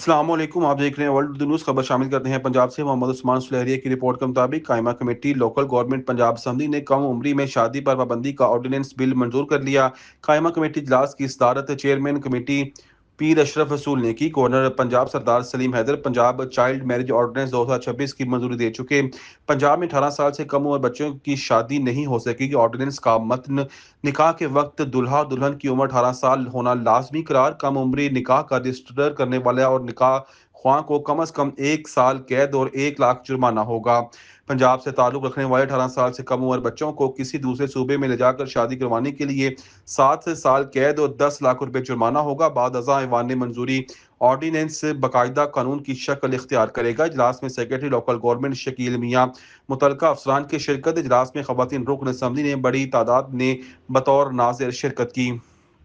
السلام علیکم، آپ دیکھ رہے ہیں ورلڈ نیوز۔ خبر شامل کرتے ہیں پنجاب سے۔ محمد عثمان سلیریہ کی رپورٹ کے مطابق قائمہ committee local government Punjab assembly نے کم عمری میں شادی پر پابندی کا آرڈیننس بل منظور کر لیا۔ قائمہ کمیٹی اجلاس کی صدارت چیئرمین کمیٹی پیر اشرف رسول نے کی۔ Governor Punjab Sardar Salim Haider Punjab child marriage ordinance 2026 کی منظوری دے چکے۔ پنجاب میں 18 سال سے کم عمر بچوں کی شادی نہیں ہو سکے گی۔ آرڈیننس کا متن: نکاح کے وقت دلہا دلہن کی عمر 18 سال ہونا لازمی قرار۔ کم عمری نکاح کا رجسٹر کرنے والے اور نکاح خواہ کو کم از کم 1 سال قید اور 1 لاکھ جرمانہ ہوگا۔ پنجاب سے تعلق رکھنے والے 18 سال سے کم عمر بچوں کو کسی دوسرے صوبے میں لے جا کر شادی کروانے کے لیے 7 سال قید اور 10 لاکھ روپے جرمانہ ہوگا۔ بعد ازاں ایوان نے منظوری آرڈیننس باقاعدہ قانون کی شکل اختیار کرے گا۔ اجلاس میں سیکریٹری لوکل گورنمنٹ شکیل میاں متعلقہ افسران کی شرکت۔ اجلاس میں خواتین رکن اسمبلی نے بڑی تعداد نے بطور ناظر شرکت کی۔